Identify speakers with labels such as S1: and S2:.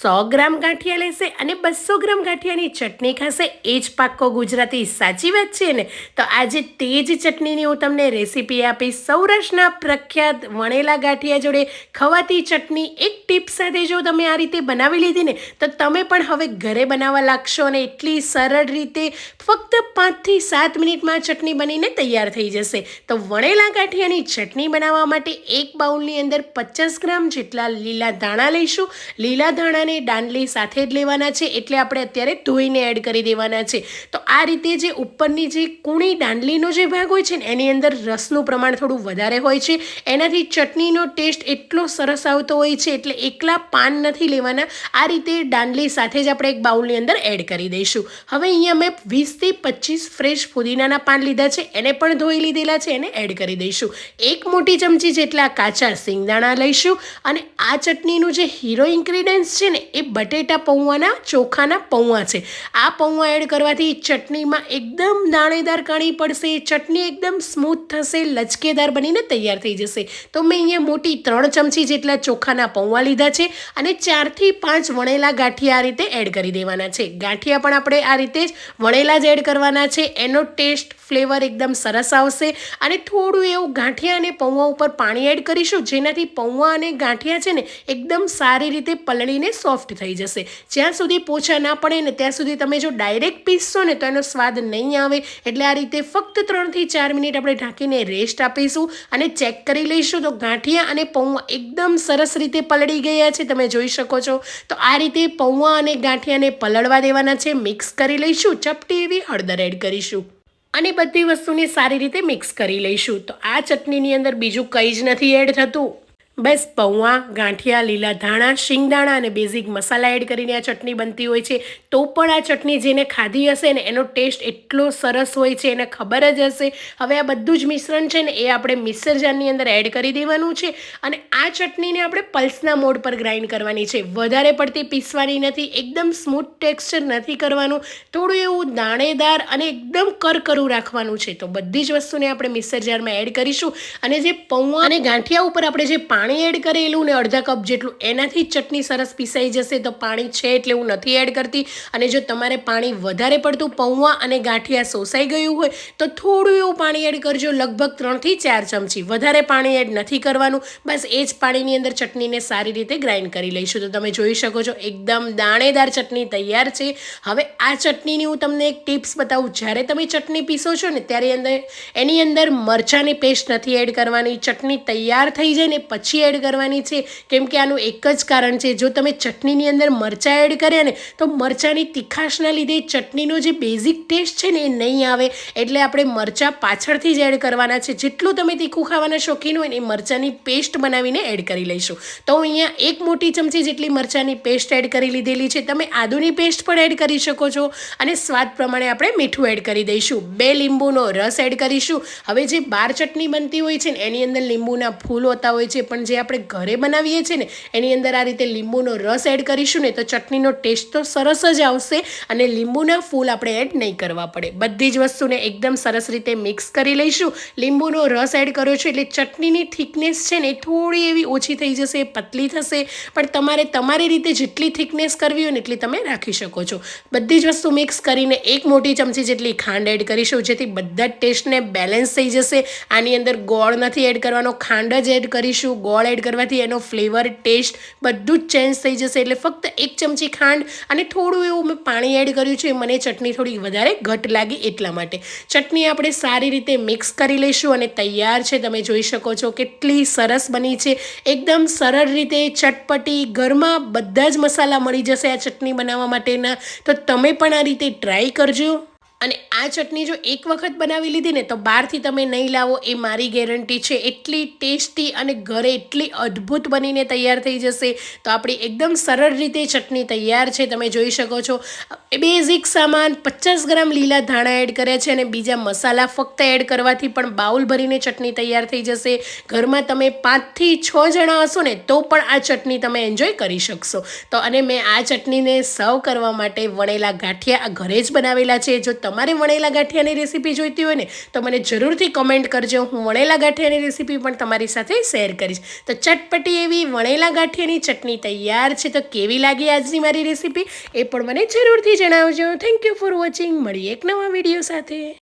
S1: 100 ગ્રામ ગાંઠિયા લેશે અને 200 ગ્રામ ગાંઠિયાની ચટણી ખાશે, એ જ પાક્કો ગુજરાતી. સાચી વાત છે ને? તો આજે તે જ ચટણીની હું તમને રેસીપી આપીશ. સૌરાષ્ટ્રના પ્રખ્યાત વણેલા ગાંઠિયા જોડે ખવાતી ચટણી એક ટીપ સાથે જો તમે આ રીતે બનાવી લીધી ને તો તમે પણ હવે ઘરે બનાવવા લાગશો અને એટલી સરળ રીતે ફક્ત 5 થી 7 મિનિટમાં ચટણી બનીને તૈયાર થઈ જશે. તો વણેલા ગાંઠિયાની ચટણી બનાવવા માટે એક બાઉલની અંદર 50 ગ્રામ જેટલા લીલા ધાણા લઈશું. લીલા ધાણાને દાંડલી સાથે જ લેવાના છે, એટલે આપણે અત્યારે ધોઈને એડ કરી દેવાના છે. તો આ રીતે જે ઉપરની જે કૂણી દાંડલીનો જે ભાગ હોય છે ને એની અંદર રસનું પ્રમાણ થોડું વધારે હોય છે, એનાથી ચટણીનો ટેસ્ટ એટલો સરસ આવતો હોય છે. એટલે એકલા પાન નથી લેવાના, આ રીતે દાંડલી સાથે જ આપણે એક બાઉલની અંદર એડ કરી દઈશું. હવે અહીંયા મેં 20 થી 25 ફ્રેશ પુદીનાના પાન લીધા છે, એને પણ ધોઈ લીધેલા છે, એને એડ કરી દઈશું. એક મોટી ચમચી જેટલા કાચા સિંગદાણા લઈશું અને આ ચટણીનું જે હીરો ઇન્ગ્રીડિયન્ટ્સ છે ને એ બટેટા પૌવાના ચોખાના પૌવા છે. આ પૌવા એડ કરવાથી ચટણીમાં એકદમ દાણેદાર કાણી પડશે, ચટણી એકદમ સ્મૂથ થશે, લચકેદાર બનીને તૈયાર થઈ જશે. તો મેં અહીંયા મોટી 3 ચમચી જેટલા ચોખાના પૌવા લીધા છે અને 4 થી 5 વણેલા ગાંઠિયા આ રીતે એડ કરી દેવાના છે. ગાંઠિયા પણ આપણે આ રીતે જ વણેલા જ એડ કરવાના છે, એનો ટેસ્ટ ફ્લેવર એકદમ સરસ આવશે. અને થોડું એવું ગાંઠિયા અને પૌવા ઉપર પાણી એડ કરીશું, જેનાથી પૌવા અને ગાંઠિયા છે ને એકદમ સારી રીતે પલળીને સોફ્ટ થઈ જશે. જ્યાં સુધી પોચા ના પડે ને ત્યાં સુધી તમે જો ડાયરેક્ટ પીસશો ને તો એનો સ્વાદ નહીં આવે. એટલે આ રીતે ફક્ત 3 થી 4 મિનિટ આપણે ઢાંકીને રેસ્ટ આપીશું અને ચેક કરી લઈશું તો ગાંઠિયા અને પૌવા એકદમ સરસ રીતે પલળી ગયા છે, તમે જોઈ શકો છો. તો આ રીતે પૌવા અને ગાંઠિયાને પલળવા દેવાના છે. મિક્સ કરી લઈશું, ચપટી એવી હળદર એડ કરીશું અને બધી વસ્તુને સારી રીતે મિક્સ કરી લઈશું. તો આ ચટણીની અંદર બીજું કંઈ જ નથી એડ થતું, બસ પૌવા, ગાંઠિયા, લીલા ધાણા, શિંગદાણા અને બેઝિક મસાલા એડ કરીને આ ચટણી બનતી હોય છે. તો પણ આ ચટણી જેને ખાધી હશે ને એનો ટેસ્ટ એટલો સરસ હોય છે, એને ખબર જ હશે. હવે આ બધું જ મિશ્રણ છે ને એ આપણે મિક્સર જારની અંદર એડ કરી દેવાનું છે અને આ ચટણીને આપણે પલ્સના મોડ પર ગ્રાઇન્ડ કરવાની છે. વધારે પડતી પીસવાની નથી, એકદમ સ્મૂથ ટેક્સચર નથી કરવાનું, થોડું એવું દાણેદાર અને એકદમ કરકરું રાખવાનું છે. તો બધી જ વસ્તુને આપણે મિક્સર જારમાં એડ કરીશું અને જે પૌવા અને ગાંઠિયા ઉપર આપણે જે પાણી એડ કરેલું ને અડધા કપ જેટલું, એનાથી ચટણી સરસ પીસાઈ જશે. તો પાણી છે એટલે હું નથી એડ કરતી. અને જો તમારે પાણી વધારે પડતું પૌવા અને ગાંઠિયા સોસાઈ ગયું હોય તો થોડું એવું પાણી એડ કરજો, લગભગ 3 થી 4 ચમચી. વધારે પાણી એડ નથી કરવાનું, બસ એ જ પાણીની અંદર ચટણીને સારી રીતે ગ્રાઇન્ડ કરી લઈશું. તો તમે જોઈ શકો છો એકદમ દાણેદાર ચટણી તૈયાર છે. હવે આ ચટણીની હું તમને એક ટિપ્સ બતાવું. જ્યારે તમે ચટણી પીસો છો ને ત્યારે એની અંદર મરચાંની પેસ્ટ નથી એડ કરવાની. ચટણી તૈયાર થઈ જાય ને પછી એડ કરવાની છે, કેમ કે આનું એક જ કારણ છે. જો તમે ચટણીની અંદર મરચાં એડ કર્યા ને તો મરચાંની તીખાશના લીધે ચટણીનો જે બેઝિક ટેસ્ટ છે ને એ નહીં આવે. એટલે આપણે મરચાં પાછળથી જ એડ કરવાના છે. જેટલું તમે તીખું ખાવાના શોખીન હોય ને એ મરચાંની પેસ્ટ બનાવીને એડ કરી લઈશું. તો હું અહીંયા એક મોટી ચમચી જેટલી મરચાંની પેસ્ટ એડ કરી લીધેલી છે. તમે આદુની પેસ્ટ પણ એડ કરી શકો છો અને સ્વાદ પ્રમાણે આપણે મીઠું એડ કરી દઈશું. 2 લીંબુનો રસ એડ કરીશું. હવે જે બાર ચટણી બનતી હોય છે ને એની અંદર લીંબુના ફૂલ હોતા હોય છે, પણ જે આપણે ઘરે બનાવીએ છીએ ને એની અંદર આ રીતે લીંબુનો રસ એડ કરીશું ને તો ચટણીનો ટેસ્ટ તો સરસ જ આવશે અને લીંબુના ફૂલ આપણે એડ નહીં કરવા પડે. બધી જ વસ્તુને એકદમ સરસ રીતે મિક્સ કરી લઈશું. લીંબુનો રસ એડ કર્યો છે એટલે ચટણીની થિકનેસ છે ને થોડી એવી ઓછી થઈ જશે, પતલી થશે, પણ તમારે તમારી રીતે જેટલી થિકનેસ કરવી હોય ને એટલી તમે રાખી શકો છો. બધી જ વસ્તુ મિક્સ કરીને એક મોટી ચમચી જેટલી ખાંડ એડ કરીશું, જેથી બધા જ ટેસ્ટને બેલેન્સ થઈ જશે. આની અંદર ગોળ નથી એડ કરવાનો, ખાંડ જ એડ કરીશું. ગોળ એડ કરવાથી એનો ફ્લેવર, ટેસ્ટ બધું જ ચેન્જ થઈ જશે. એટલે ફક્ત 1 ચમચી ખાંડ અને થોડું એવું મેં પાણી એડ કર્યું છે. મને ચટણી થોડી વધારે ઘટ લાગી એટલા માટે. ચટણી આપણે સારી રીતે મિક્સ કરી લઈશું અને તૈયાર છે. તમે જોઈ શકો છો કેટલી સરસ બની છે, એકદમ સરળ રીતે ચટપટી. ઘરમાં બધા જ મસાલા મળી જશે આ ચટણી બનાવવા માટેના. તો તમે પણ આ રીતે ટ્રાય કરજો. અને આ ચટણી જો એક વખત બનાવી લીધી ને તો બહારથી તમે નહીં લાવો એ મારી ગેરંટી છે. એટલી ટેસ્ટી અને ઘરે એટલી અદ્ભુત બનીને તૈયાર થઈ જશે. તો આપણી એકદમ સરળ રીતે ચટણી તૈયાર છે. તમે જોઈ શકો છો બેઝિક સામાન 50 ગ્રામ લીલા ધાણા એડ કર્યા છે અને બીજા મસાલા ફક્ત એડ કરવાથી પણ બાઉલ ભરીને ચટણી તૈયાર થઈ જશે. ઘરમાં તમે 5 થી 6 જણા હશો ને તો પણ આ ચટણી તમે એન્જોય કરી શકશો. તો અને મેં આ ચટણીને સર્વ કરવા માટે વણેલા ગાંઠિયા ઘરે જ બનાવેલા છે. જો તમારે વણેલા ગાંઠિયાની રેસીપી જોઈતી હોય ને તો મને જરૂરથી કમેન્ટ કરજો. હું વણેલા ગાંઠિયાની રેસીપી પણ તમારી સાથે શેર કરીશ. તો ચટપટી એવી વણેલા ગાંઠિયાની ચટણી તૈયાર છે. તો કેવી લાગી આજની મારી રેસીપી એ પણ મને જરૂરથી જણાવજો. Thank you for watching. મળીએ એક નવા વિડીયો સાથે.